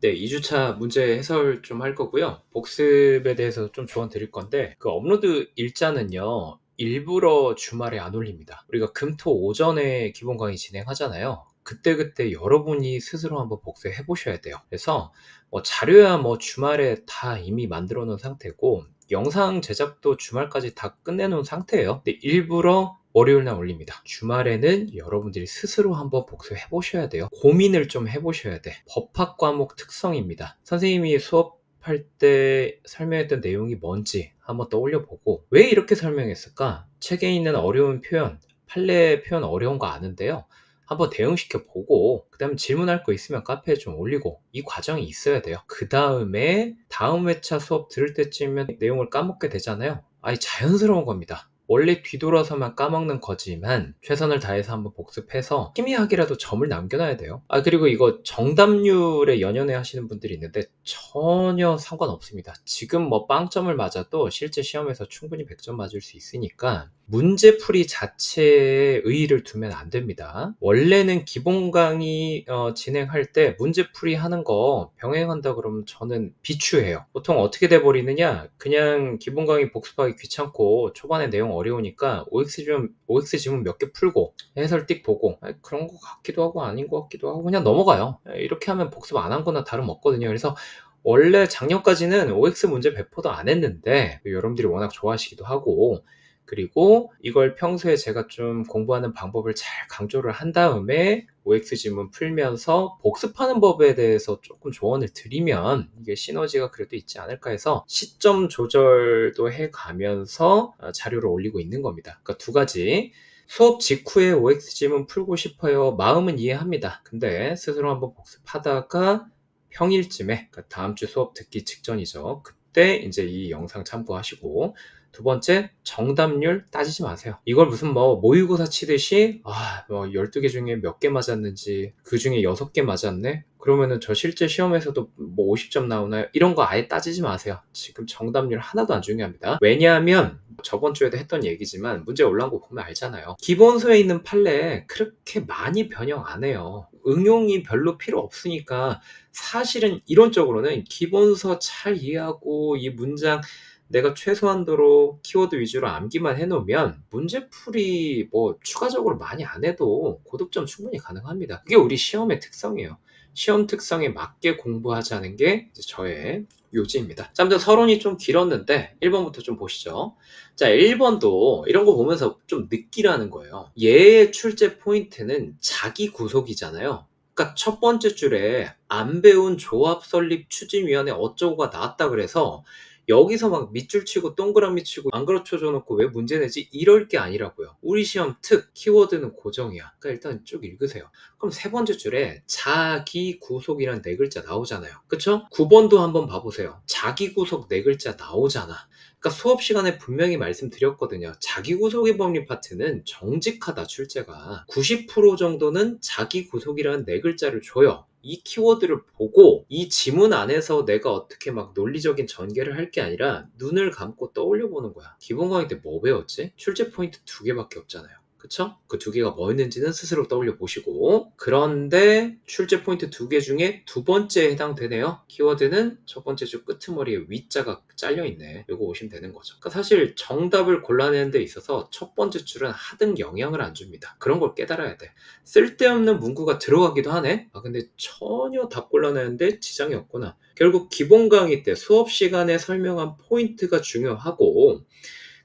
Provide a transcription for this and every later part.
네, 2주차 문제 해설 좀 할 거고요. 복습에 대해서 좀 조언 드릴 건데, 그 업로드 일자는요, 일부러 주말에 안 올립니다. 우리가 금, 토, 오전에 기본 강의 진행하잖아요. 그때그때 여러분이 스스로 한번 복습해 보셔야 돼요. 그래서 뭐 자료야 뭐 주말에 다 이미 만들어 놓은 상태고, 영상 제작도 주말까지 다 끝내 놓은 상태예요. 근데 일부러 월요일 날 올립니다. 주말에는 여러분들이 스스로 한번 복습해 보셔야 돼요. 고민을 좀 해 보셔야 돼. 법학 과목 특성입니다. 선생님이 수업할 때 설명했던 내용이 뭔지 한번 떠올려 보고, 왜 이렇게 설명했을까? 책에 있는 어려운 표현, 판례 표현 어려운 거 아는데요. 한번 대응시켜 보고, 그 다음에 질문할 거 있으면 카페에 좀 올리고, 이 과정이 있어야 돼요. 그 다음에 다음 회차 수업 들을 때쯤이면 내용을 까먹게 되잖아요. 아니, 자연스러운 겁니다. 원래 뒤돌아서만 까먹는 거지만 최선을 다해서 한번 복습해서 희미하게라도 점을 남겨놔야 돼요. 그리고 이거 정답률에 연연해 하시는 분들이 있는데 전혀 상관없습니다. 지금 뭐 빵점을 맞아도 실제 시험에서 충분히 100점 맞을 수 있으니까 문제풀이 자체에 의의를 두면 안 됩니다. 원래는 기본 강의 진행할 때 문제풀이 하는 거 병행한다 그러면 저는 비추해요. 보통 어떻게 돼 버리느냐, 그냥 기본 강의 복습하기 귀찮고 초반에 내용 어려우니까 OX 지문 몇 개 풀고 해설 띡 보고 그런 거 같기도 하고 아닌 것 같기도 하고 그냥 넘어가요. 이렇게 하면 복습 안 한 거나 다름없거든요. 그래서 원래 작년까지는 OX 문제 배포도 안 했는데 여러분들이 워낙 좋아하시기도 하고, 그리고 이걸 평소에 제가 좀 공부하는 방법을 잘 강조를 한 다음에 OX 지문 풀면서 복습하는 법에 대해서 조금 조언을 드리면 이게 시너지가 그래도 있지 않을까 해서 시점 조절도 해가면서 자료를 올리고 있는 겁니다. 그러니까 두 가지. 수업 직후에 OX 지문 풀고 싶어요. 마음은 이해합니다. 근데 스스로 한번 복습하다가 평일쯤에, 그러니까 다음 주 수업 듣기 직전이죠. 그때 이제 이 영상 참고하시고, 두 번째, 정답률 따지지 마세요. 이걸 무슨 뭐 모의고사 치듯이 뭐 12개 중에 몇 개 맞았는지, 그 중에 6개 맞았네? 그러면은 저 실제 시험에서도 뭐 50점 나오나요? 이런 거 아예 따지지 마세요. 지금 정답률 하나도 안 중요합니다. 왜냐하면 저번 주에도 했던 얘기지만 문제 올라온 거 보면 알잖아요. 기본서에 있는 판례 그렇게 많이 변형 안 해요. 응용이 별로 필요 없으니까 사실은 이론적으로는 기본서 잘 이해하고 이 문장 내가 최소한도로 키워드 위주로 암기만 해놓으면 문제풀이 뭐 추가적으로 많이 안 해도 고득점 충분히 가능합니다. 그게 우리 시험의 특성이에요. 시험 특성에 맞게 공부하자는 게 이제 저의 요지입니다. 자, 아무튼 서론이 좀 길었는데 1번부터 좀 보시죠. 자, 1번도 이런 거 보면서 좀 느끼라는 거예요. 얘의 출제 포인트는 자기 구속이잖아요. 그러니까 첫 번째 줄에 안 배운 조합 설립 추진위원회 어쩌고가 나왔다 그래서 여기서 막 밑줄 치고 동그라미 치고 안 그렇쳐줘 놓고 왜 문제 내지 이럴 게 아니라고요. 우리 시험 특 키워드는 고정이야. 그러니까 일단 쭉 읽으세요. 그럼 세 번째 줄에 자기 구속이란 네 글자 나오잖아요. 그쵸? 9번도 한번 봐보세요. 자기 구속 네 글자 나오잖아. 그러니까 수업 시간에 분명히 말씀드렸거든요. 자기 구속의 법리 파트는 정직하다, 출제가. 90% 정도는 자기 구속이라는 네 글자를 줘요. 이 키워드를 보고 이 지문 안에서 내가 어떻게 막 논리적인 전개를 할 게 아니라 눈을 감고 떠올려 보는 거야. 기본 강의 때 뭐 배웠지? 출제 포인트 2개밖에 없잖아요. 그쵸? 그 2개가 뭐였는지는 스스로 떠올려 보시고, 그런데 출제 포인트 2개 중에 두 번째에 해당되네요. 키워드는 첫 번째 줄 끄트머리에 위자가 잘려있네. 이거 오시면 되는 거죠. 그러니까 사실 정답을 골라내는 데 있어서 첫 번째 줄은 하등 영향을 안 줍니다. 그런 걸 깨달아야 돼. 쓸데없는 문구가 들어가기도 하네? 근데 전혀 답 골라내는데 지장이 없구나. 결국 기본 강의 때 수업 시간에 설명한 포인트가 중요하고,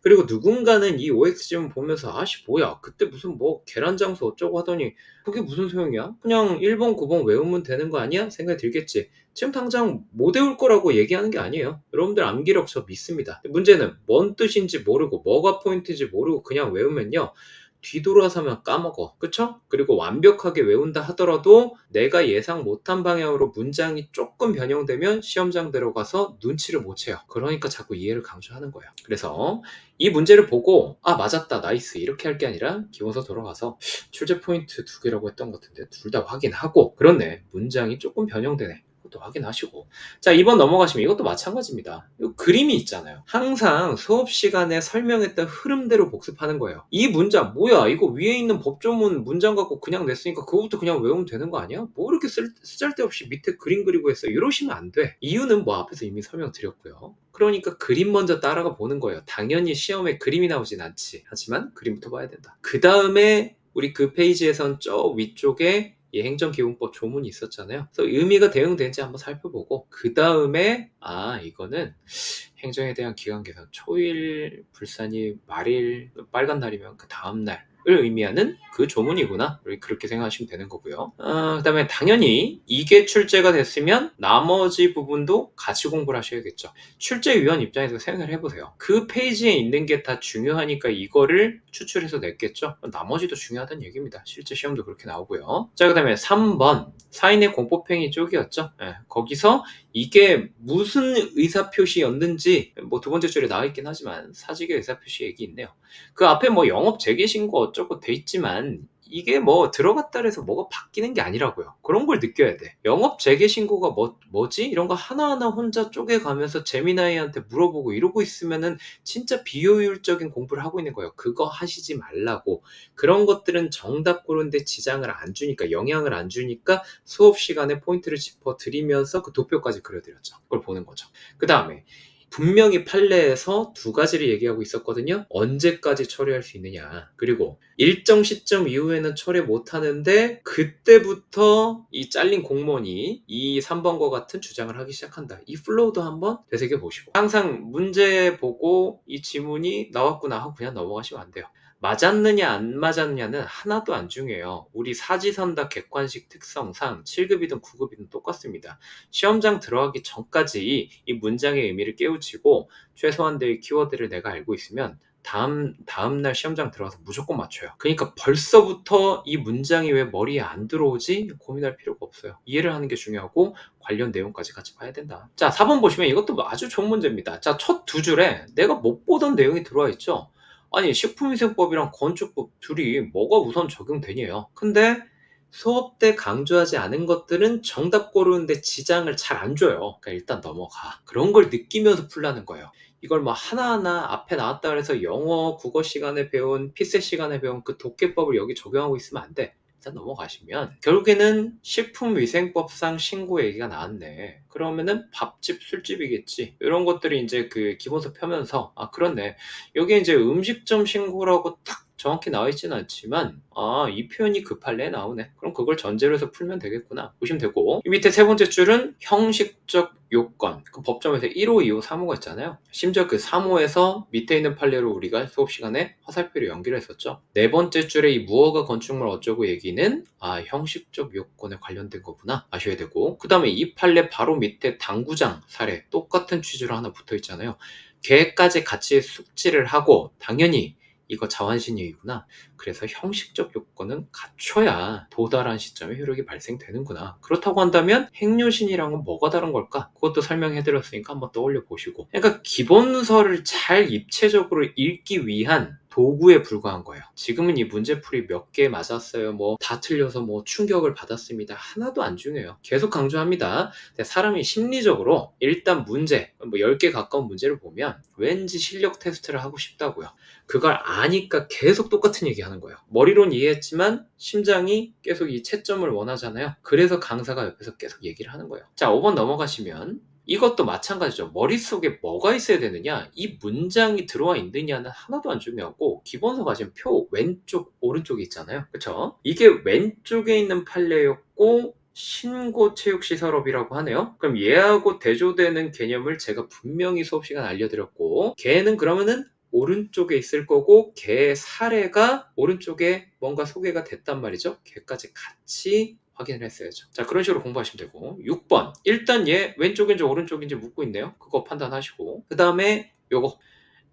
그리고 누군가는 이 OX 지문 보면서 아씨 뭐야 그때 무슨 뭐 계란장수 어쩌고 하더니 그게 무슨 소용이야? 그냥 1번 9번 외우면 되는 거 아니야? 생각이 들겠지. 지금 당장 못 외울 거라고 얘기하는 게 아니에요. 여러분들 암기력 저 믿습니다. 문제는 뭔 뜻인지 모르고 뭐가 포인트인지 모르고 그냥 외우면요, 뒤돌아서면 까먹어. 그쵸? 그리고 완벽하게 외운다 하더라도 내가 예상 못한 방향으로 문장이 조금 변형되면 시험장 들어가서 눈치를 못 채요. 그러니까 자꾸 이해를 강조하는 거예요. 그래서 이 문제를 보고 맞았다 나이스 이렇게 할 게 아니라 기본서 돌아가서 출제 포인트 2개라고 했던 것 같은데 둘 다 확인하고, 그렇네 문장이 조금 변형되네, 그것도 확인하시고. 자, 2번 넘어가시면 이것도 마찬가지입니다. 이 그림이 있잖아요. 항상 수업 시간에 설명했던 흐름대로 복습하는 거예요. 이 문장 뭐야, 이거 위에 있는 법조문 문장 갖고 그냥 냈으니까 그거부터 그냥 외우면 되는 거 아니야? 뭐 이렇게 쓰잘데없이 밑에 그림 그리고 했어, 이러시면 안 돼. 이유는 뭐 앞에서 이미 설명드렸고요. 그러니까 그림 먼저 따라가 보는 거예요. 당연히 시험에 그림이 나오진 않지. 하지만 그림부터 봐야 된다. 그 다음에 우리 그 페이지에선 저 위쪽에 이 행정기본법 조문이 있었잖아요. 그래서 의미가 대응된지 한번 살펴보고, 그 다음에 이거는 행정에 대한 기간 계산, 초일, 불산이, 말일, 빨간 날이면 그 다음날 을 의미하는 그 조문이구나, 그렇게 생각하시면 되는 거고요. 그 다음에 당연히 이게 출제가 됐으면 나머지 부분도 같이 공부를 하셔야겠죠. 출제위원 입장에서 생각을 해보세요. 그 페이지에 있는 게 다 중요하니까 이거를 추출해서 냈겠죠. 나머지도 중요하다는 얘기입니다. 실제 시험도 그렇게 나오고요. 자, 그 다음에 3번 사인의 공법행위 쪽이었죠. 거기서 이게 무슨 의사표시였는지 뭐 두 번째 줄에 나와 있긴 하지만 사직의 의사표시 얘기 있네요. 그 앞에 뭐 영업 재개 신고 어쩌고 돼 있지만 이게 뭐 들어갔다 해서 뭐가 바뀌는 게 아니라고요. 그런 걸 느껴야 돼. 영업 재개 신고가 뭐지? 이런 거 하나하나 혼자 쪼개가면서 재미나이한테 물어보고 이러고 있으면은 진짜 비효율적인 공부를 하고 있는 거예요. 그거 하시지 말라고. 그런 것들은 정답 고르는데 지장을 안 주니까, 영향을 안 주니까 수업 시간에 포인트를 짚어 드리면서 그 도표까지 그려드렸죠. 그걸 보는 거죠. 그 다음에 분명히 판례에서 두 가지를 얘기하고 있었거든요. 언제까지 처리할 수 있느냐, 그리고 일정 시점 이후에는 처리 못하는데 그때부터 이 잘린 공무원이 이 3번과 같은 주장을 하기 시작한다. 이 플로우도 한번 되새겨 보시고, 항상 문제 보고 이 지문이 나왔구나 하고 그냥 넘어가시면 안 돼요. 맞았느냐 안 맞았느냐는 하나도 안 중요해요. 우리 사지선다 객관식 특성상 7급이든 9급이든 똑같습니다. 시험장 들어가기 전까지 이 문장의 의미를 깨우치고 최소한의 키워드를 내가 알고 있으면 다음날 시험장 들어가서 무조건 맞춰요. 그러니까 벌써부터 이 문장이 왜 머리에 안 들어오지? 고민할 필요가 없어요. 이해를 하는 게 중요하고 관련 내용까지 같이 봐야 된다. 자, 4번 보시면 이것도 아주 좋은 문제입니다. 자, 첫 두 줄에 내가 못 보던 내용이 들어와 있죠. 아니, 식품위생법이랑 건축법 둘이 뭐가 우선 적용되냐요. 근데 수업 때 강조하지 않은 것들은 정답 고르는데 지장을 잘 안 줘요. 그러니까 일단 넘어가. 그런 걸 느끼면서 풀라는 거예요. 이걸 뭐 하나하나 앞에 나왔다 그래서 영어, 국어 시간에 배운, 피세 시간에 배운 그 독해법을 여기 적용하고 있으면 안 돼. 일단 넘어가시면 결국에는 식품위생법상 신고 얘기가 나왔네. 그러면은 밥집, 술집이겠지. 이런 것들이 이제 그 기본서 펴면서 그렇네. 여기 이제 음식점 신고라고 딱 정확히 나와 있지는 않지만 이 표현이 그 판례에 나오네. 그럼 그걸 전제로 해서 풀면 되겠구나 보시면 되고, 이 밑에 세 번째 줄은 형식적 요건. 그 법정에서 1호, 2호, 3호가 있잖아요. 심지어 그 3호에서 밑에 있는 판례로 우리가 수업 시간에 화살표로 연기를 했었죠. 네 번째 줄에 이 무허가 건축물 어쩌고 얘기는 형식적 요건에 관련된 거구나 아셔야 되고, 그 다음에 이 판례 바로 밑에 당구장 사례 똑같은 취지로 하나 붙어 있잖아요. 걔까지 같이 숙지를 하고 당연히 이거 자완신유이구나. 그래서 형식적 요건은 갖춰야 도달한 시점에 효력이 발생되는구나. 그렇다고 한다면 행료신이랑은 뭐가 다른 걸까? 그것도 설명해드렸으니까 한번 떠올려 보시고. 그러니까 기본서를 잘 입체적으로 읽기 위한 도구에 불과한 거예요. 지금은 이 문제풀이 몇 개 맞았어요, 뭐 다 틀려서 뭐 충격을 받았습니다, 하나도 안 중요해요. 계속 강조합니다. 사람이 심리적으로 일단 문제 뭐 10개 가까운 문제를 보면 왠지 실력 테스트를 하고 싶다고요. 그걸 아니까 계속 똑같은 얘기 하는 거예요. 머리론 이해했지만 심장이 계속 이 채점을 원하잖아요. 그래서 강사가 옆에서 계속 얘기를 하는 거예요. 자, 5번 넘어가시면 이것도 마찬가지죠. 머릿속에 뭐가 있어야 되느냐, 이 문장이 들어와 있느냐는 하나도 안 중요하고, 기본서 가시면 표 왼쪽 오른쪽에 있잖아요. 그쵸? 이게 왼쪽에 있는 판례였고 신고체육시설업이라고 하네요. 그럼 얘하고 대조되는 개념을 제가 분명히 수업 시간에 알려드렸고, 걔는 그러면은 오른쪽에 있을 거고 걔 사례가 오른쪽에 뭔가 소개가 됐단 말이죠. 걔까지 같이 확인을 했어야죠. 자, 그런 식으로 공부하시면 되고, 6번 일단 얘 왼쪽인지 오른쪽인지 묻고 있네요. 그거 판단하시고, 그 다음에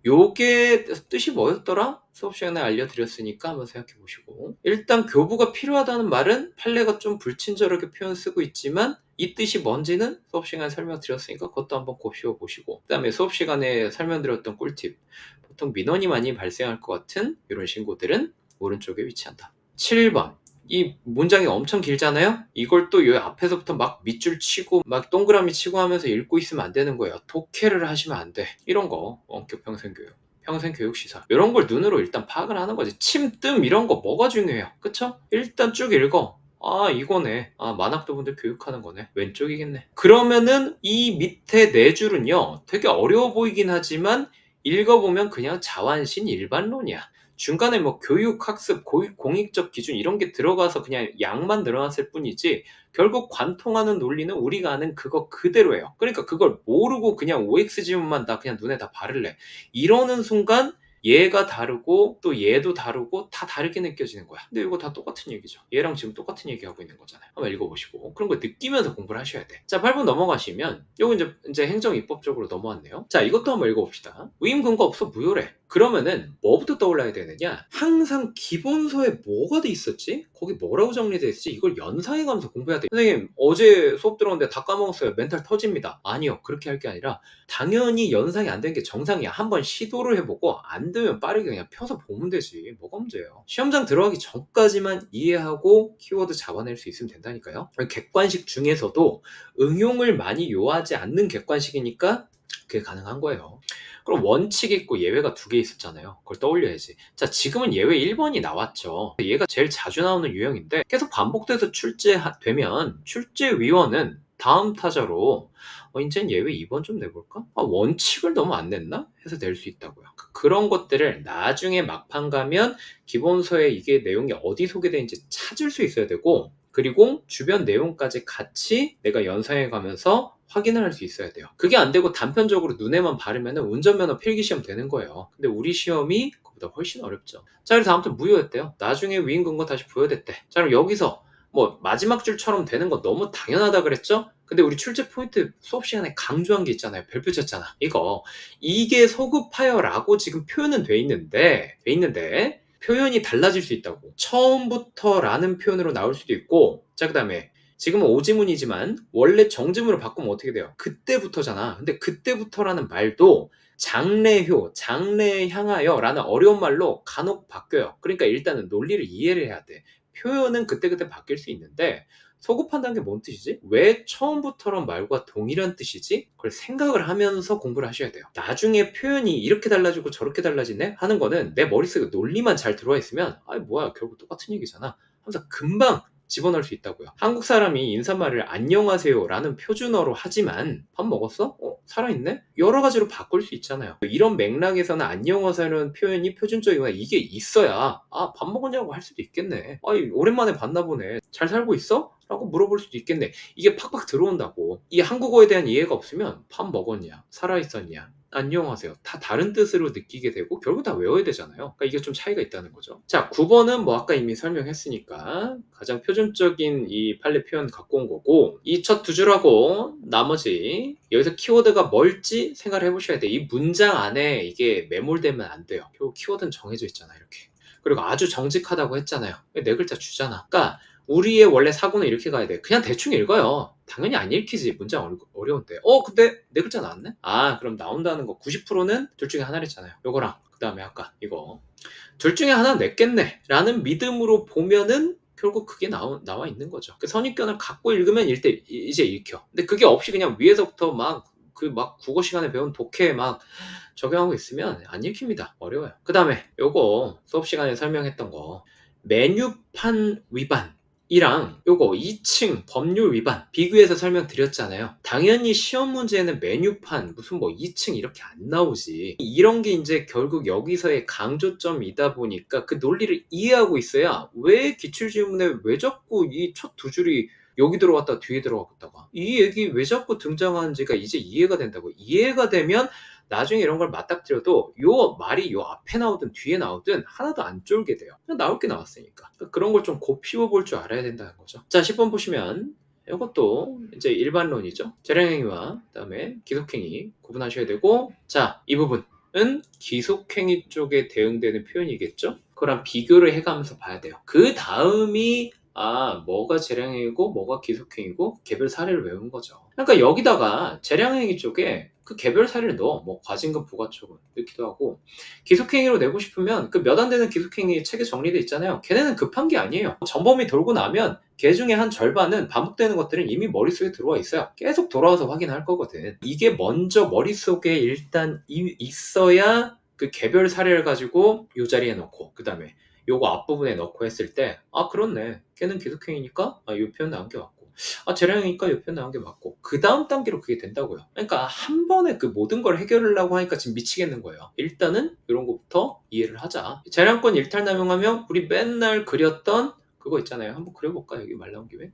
요게 뜻이 뭐였더라? 수업 시간에 알려드렸으니까 한번 생각해 보시고, 일단 교부가 필요하다는 말은 판례가 좀 불친절하게 표현 쓰고 있지만 이 뜻이 뭔지는 수업 시간에 설명드렸으니까 그것도 한번 곱씹어 보시고, 그 다음에 수업 시간에 설명드렸던 꿀팁, 보통 민원이 많이 발생할 것 같은 이런 신고들은 오른쪽에 위치한다. 7번 이 문장이 엄청 길잖아요? 이걸 또 요 앞에서부터 막 밑줄 치고 막 동그라미 치고 하면서 읽고 있으면 안 되는 거예요. 독해를 하시면 안 돼. 이런 거 원격 평생교육. 평생교육 시사. 이런 걸 눈으로 일단 파악을 하는 거지. 침, 뜸 이런 거 뭐가 중요해요. 그쵸? 일단 쭉 읽어. 아, 이거네. 아, 만학도분들 교육하는 거네. 왼쪽이겠네. 그러면은 이 밑에 네 줄은요, 되게 어려워 보이긴 하지만 읽어보면 그냥 자완신 일반론이야. 중간에 뭐 교육, 학습, 공익적 기준 이런 게 들어가서 그냥 양만 늘어났을 뿐이지 결국 관통하는 논리는 우리가 아는 그거 그대로예요. 그러니까 그걸 모르고 그냥 OX 지문만 다 그냥 눈에 다 바를래. 이러는 순간 얘가 다르고 또 얘도 다르고 다 다르게 느껴지는 거야. 근데 이거 다 똑같은 얘기죠. 얘랑 지금 똑같은 얘기 하고 있는 거잖아요. 한번 읽어보시고 그런 거 느끼면서 공부를 하셔야 돼. 자, 8번 넘어가시면 요거 이제 행정입법적으로 넘어왔네요. 자, 이것도 한번 읽어봅시다. 의임 근거 없어 무효래. 그러면은 뭐부터 떠올라야 되느냐? 항상 기본서에 뭐가 돼 있었지? 거기 뭐라고 정리돼 있었지? 이걸 연상해 가면서 공부해야 돼. 선생님, 어제 수업 들었는데 다 까먹었어요. 멘탈 터집니다. 아니요, 그렇게 할 게 아니라 당연히 연상이 안 되는 게 정상이야. 한번 시도를 해보고 안 되면 빠르게 그냥 펴서 보면 되지. 뭐가 문제예요? 시험장 들어가기 전까지만 이해하고 키워드 잡아낼 수 있으면 된다니까요. 객관식 중에서도 응용을 많이 요하지 않는 객관식이니까 그게 가능한 거예요. 그럼 원칙이 있고 예외가 두 개 있었잖아요. 그걸 떠올려야지. 자, 지금은 예외 1번이 나왔죠. 얘가 제일 자주 나오는 유형인데 계속 반복돼서 출제되면 출제위원은 다음 타자로 이젠 예외 2번 좀 내볼까? 아, 원칙을 너무 안 냈나? 해서 낼 수 있다고요. 그런 것들을 나중에 막판 가면 기본서에 이게 내용이 어디 소개되는지 찾을 수 있어야 되고, 그리고 주변 내용까지 같이 내가 연상해 가면서 확인을 할 수 있어야 돼요. 그게 안 되고 단편적으로 눈에만 바르면 운전면허 필기시험 되는 거예요. 근데 우리 시험이 그보다 훨씬 어렵죠. 자, 그래서 아무튼 무효였대요. 나중에 위임 근거 다시 부여됐대. 자, 그럼 여기서 뭐 마지막 줄처럼 되는 거 너무 당연하다 그랬죠? 근데 우리 출제 포인트 수업 시간에 강조한 게 있잖아요. 별표 쳤잖아. 이게 소급하여라고 지금 표현은 돼 있는데 표현이 달라질 수 있다고. 처음부터라는 표현으로 나올 수도 있고, 자, 그 다음에 지금은 오지문이지만 원래 정지문으로 바꾸면 어떻게 돼요? 그때부터잖아. 근데 그때부터라는 말도 장래효, 장래에 향하여 라는 어려운 말로 간혹 바뀌어요. 그러니까 일단은 논리를 이해를 해야 돼. 표현은 그때그때 바뀔 수 있는데 소급한다는 게 뭔 뜻이지? 왜 처음부터란 말과 동일한 뜻이지? 그걸 생각을 하면서 공부를 하셔야 돼요. 나중에 표현이 이렇게 달라지고 저렇게 달라지네? 하는 거는 내 머릿속에 논리만 잘 들어와 있으면 뭐야, 결국 똑같은 얘기잖아 하면서 금방 집어넣을 수 있다고요. 한국 사람이 인사말을 안녕하세요 라는 표준어로 하지만 밥 먹었어? 살아있네? 여러 가지로 바꿀 수 있잖아요. 이런 맥락에서는 안녕하세요라는 표현이 표준적이거나 이게 있어야 밥 먹었냐고 할 수도 있겠네. 오랜만에 봤나 보네. 잘 살고 있어? 라고 물어볼 수도 있겠네. 이게 팍팍 들어온다고. 이 한국어에 대한 이해가 없으면 밥 먹었냐? 살아있었냐? 안녕하세요. 다 다른 뜻으로 느끼게 되고 결국 다 외워야 되잖아요. 그러니까 이게 좀 차이가 있다는 거죠. 자, 9번은 뭐 아까 이미 설명했으니까 가장 표준적인 이 판례 표현 갖고 온 거고, 이 첫 두 줄하고 나머지 여기서 키워드가 뭘지 생각을 해보셔야 돼. 이 문장 안에 이게 매몰되면 안 돼요. 결국 키워드는 정해져 있잖아, 이렇게. 그리고 아주 정직하다고 했잖아요. 네 글자 주잖아. 그러니까 우리의 원래 사고는 이렇게 가야 돼. 그냥 대충 읽어요. 당연히 안 읽히지. 문장 어려운데. 근데 네 글자 나왔네? 그럼 나온다는 거 90%는 둘 중에 하나랬잖아요. 요거랑 그 다음에 아까 이거. 둘 중에 하나 냈겠네 라는 믿음으로 보면은 결국 그게 나와 있는 거죠. 그 선입견을 갖고 읽으면 이제 읽혀. 근데 그게 없이 그냥 위에서부터 막 국어 시간에 배운 독해 막 적용하고 있으면 안 읽힙니다. 어려워요. 그 다음에 요거 수업 시간에 설명했던 거 메뉴판 위반 이랑 요거 2층 법률 위반 비교해서 설명드렸잖아요. 당연히 시험 문제에는 메뉴판 무슨 뭐 2층 이렇게 안 나오지. 이런 게 이제 결국 여기서의 강조점이다 보니까 그 논리를 이해하고 있어야 왜 기출지문에 왜 자꾸 이 첫 두 줄이 여기 들어갔다 뒤에 들어갔다가 이 얘기 왜 자꾸 등장하는지가 이제 이해가 된다고. 이해가 되면 나중에 이런 걸 맞닥뜨려도 요 말이 요 앞에 나오든 뒤에 나오든 하나도 안 쫄게 돼요. 그냥 나올 게 나왔으니까. 그런 걸 좀 곱씹어 볼 줄 알아야 된다는 거죠. 자, 10번 보시면 이것도 이제 일반론이죠. 재량행위와 그다음에 기속행위 구분하셔야 되고, 자, 이 부분은 기속행위 쪽에 대응되는 표현이겠죠. 그거랑 비교를 해가면서 봐야 돼요. 그 다음이 뭐가 재량행위고 뭐가 기속행위고 개별 사례를 외운 거죠. 그러니까 여기다가 재량행위 쪽에 그 개별 사례를 넣어. 뭐 과징금 부과처분 넣기도 하고, 기속행위로 내고 싶으면 그 몇 안 되는 기속행위 책에 정리돼 있잖아요. 걔네는 급한 게 아니에요. 전범이 돌고 나면 걔 중에 한 절반은 반복되는 것들은 이미 머릿속에 들어와 있어요. 계속 돌아와서 확인할 거거든. 이게 먼저 머릿속에 일단 있어야 그 개별 사례를 가지고 이 자리에 넣고, 그 다음에 요거 앞부분에 넣고 했을 때, 그렇네, 걔는 기독행이니까 요 표현 나온 게 맞고, 재량이니까 요 표현 나온 게 맞고, 그 다음 단계로 그게 된다고요. 그러니까 한 번에 그 모든 걸 해결하려고 하니까 지금 미치겠는 거예요. 일단은 이런 거부터 이해를 하자. 재량권 일탈남용하면 우리 맨날 그렸던 그거 있잖아요. 한번 그려볼까, 여기 말 나온 김에.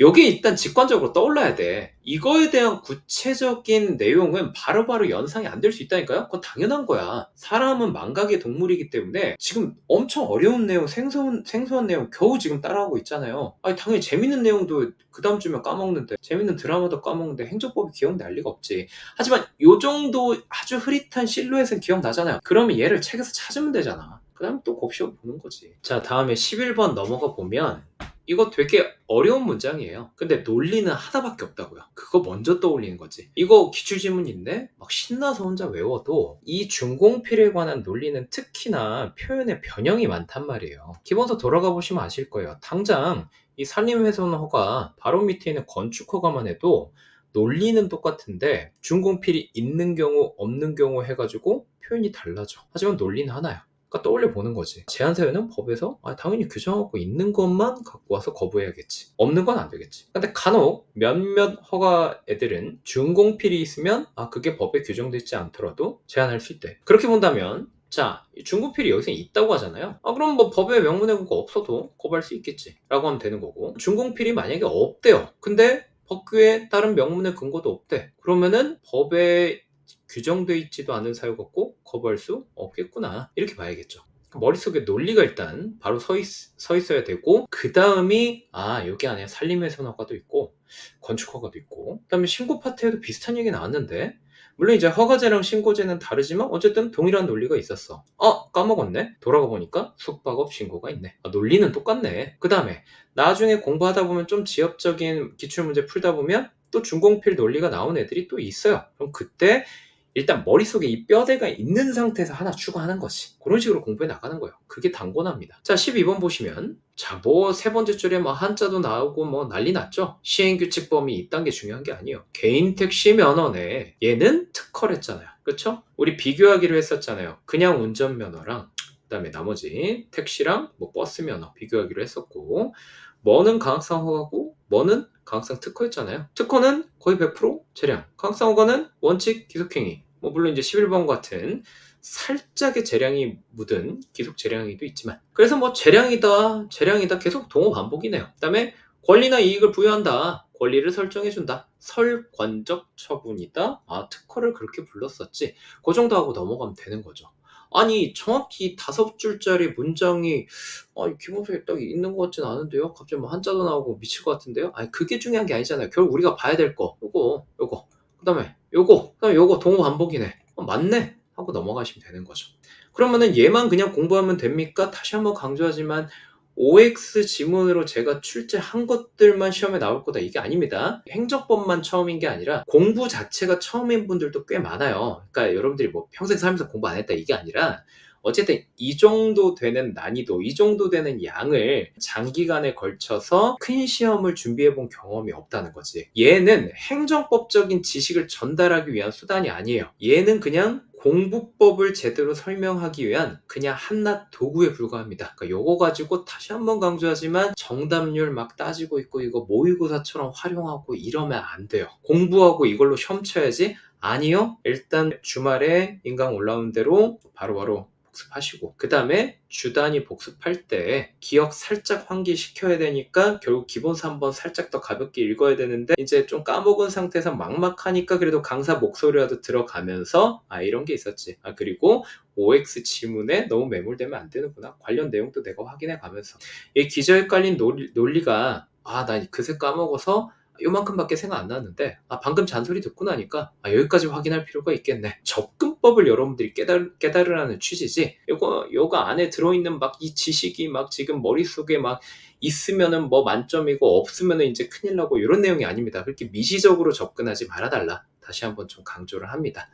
요게 일단 직관적으로 떠올라야 돼. 이거에 대한 구체적인 내용은 바로바로 연상이 안 될 수 있다니까요? 그건 당연한 거야. 사람은 망각의 동물이기 때문에 지금 엄청 어려운 내용, 생소한 내용 겨우 지금 따라하고 있잖아요. 당연히 재밌는 내용도 그 다음 주면 까먹는데, 재밌는 드라마도 까먹는데 행정법이 기억날 리가 없지. 하지만 요 정도 아주 흐릿한 실루엣은 기억나잖아요. 그러면 얘를 책에서 찾으면 되잖아. 그 다음에 또 곱씹어 보는 거지. 자, 다음에 11번 넘어가 보면 이거 되게 어려운 문장이에요. 근데 논리는 하나밖에 없다고요. 그거 먼저 떠올리는 거지. 이거 기출지문인데 막 신나서 혼자 외워도 이 준공필에 관한 논리는 특히나 표현의 변형이 많단 말이에요. 기본서 돌아가 보시면 아실 거예요. 당장 이 산림훼손 허가 바로 밑에 있는 건축 허가만 해도 논리는 똑같은데 준공필이 있는 경우 없는 경우 해가지고 표현이 달라져. 하지만 논리는 하나야. 그러니까 떠올려 보는 거지. 제한 사유는 법에서 당연히 규정하고 있는 것만 갖고 와서 거부해야겠지. 없는 건 안 되겠지. 근데 간혹 몇몇 허가 애들은 준공필이 있으면 그게 법에 규정되어 있지 않더라도 제한할 수 있대. 그렇게 본다면 자, 준공필이 여기서 있다고 하잖아요. 그럼 뭐 법에 명문의 근거 없어도 거부할 수 있겠지 라고 하면 되는 거고, 준공필이 만약에 없대요. 근데 법규에 따른 명문의 근거도 없대. 그러면은 법에 규정되어 있지도 않은 사유 갖고 거부할 수 없겠구나, 이렇게 봐야겠죠. 머릿속에 논리가 일단 바로 서 있어야 되고, 그 다음이 여기 안에 산림훼손 허가도 있고 건축 허가도 있고, 그 다음에 신고 파트에도 비슷한 얘기 나왔는데, 물론 이제 허가제랑 신고제는 다르지만 어쨌든 동일한 논리가 있었어. 까먹었네. 돌아가 보니까 숙박업 신고가 있네. 논리는 똑같네. 그 다음에 나중에 공부하다 보면 좀 지엽적인 기출문제 풀다 보면 또 준공필 논리가 나온 애들이 또 있어요. 그럼 그때 일단 머릿속에 이 뼈대가 있는 상태에서 하나 추가하는 거지. 그런 식으로 공부해 나가는 거예요. 그게 단권합니다. 자, 12번 보시면, 자, 세 번째 줄에 한자도 나오고 난리 났죠? 시행규칙 범위 이딴 게 중요한 게 아니에요. 개인 택시 면허네. 얘는 특허랬잖아요. 그쵸? 우리 비교하기로 했었잖아요. 그냥 운전면허랑 그다음에 나머지 택시랑 버스 면허 비교하기로 했었고, 뭐는 강학상 허가고 뭐는 강학상 특허였잖아요. 특허는 거의 100% 재량, 강학상 허가는 원칙 기속행위. 물론 이제 11번 같은 살짝의 재량이 묻은 기속 재량이도 있지만, 그래서 재량이다 계속 동호 반복이네요. 그다음에 권리나 이익을 부여한다, 권리를 설정해준다, 설권적 처분이다. 특허를 그렇게 불렀었지. 그 정도 하고 넘어가면 되는 거죠. 아니, 정확히 5줄짜리 문장이 기본서에 딱 있는 것 같진 않은데요? 갑자기 한자도 나오고 미칠 것 같은데요? 그게 중요한 게 아니잖아요. 결국 우리가 봐야 될 거 요거, 그 다음에 요거 동호 반복이네. 맞네 하고 넘어가시면 되는 거죠. 그러면은 얘만 그냥 공부하면 됩니까? 다시 한번 강조하지만 OX 지문으로 제가 출제한 것들만 시험에 나올 거다, 이게 아닙니다. 행정법만 처음인 게 아니라 공부 자체가 처음인 분들도 꽤 많아요. 그러니까 여러분들이 평생 살면서 공부 안 했다 이게 아니라, 어쨌든 이 정도 되는 난이도, 이 정도 되는 양을 장기간에 걸쳐서 큰 시험을 준비해 본 경험이 없다는 거지. 얘는 행정법적인 지식을 전달하기 위한 수단이 아니에요. 얘는 그냥 공부법을 제대로 설명하기 위한 그냥 한낱 도구에 불과합니다. 그러니까 요거 가지고 다시 한번 강조하지만 정답률 막 따지고 있고 이거 모의고사처럼 활용하고 이러면 안 돼요. 공부하고 이걸로 시험 쳐야지? 아니요. 일단 주말에 인강 올라온 대로 바로바로 복습하시고, 그 다음에 주 단위 복습할 때 기억 살짝 환기시켜야 되니까 결국 기본서 한번 살짝 더 가볍게 읽어야 되는데, 이제 좀 까먹은 상태에서 막막하니까 그래도 강사 목소리라도 들어가면서 이런 게 있었지. 그리고 OX 지문에 너무 매몰되면 안 되는구나, 관련 내용도 내가 확인해 가면서 이 기저 헷갈린 논리가 나 그새 까먹어서 요만큼밖에 생각 안 나는데 방금 잔소리 듣고 나니까 여기까지 확인할 필요가 있겠네. 접근법을 여러분들이 깨달으라는 취지지. 요거 안에 들어있는 막 이 지식이 막 지금 머릿속에 막 있으면은 뭐 만점이고 없으면은 이제 큰일 나고 이런 내용이 아닙니다. 그렇게 미시적으로 접근하지 말아달라. 다시 한번 좀 강조를 합니다.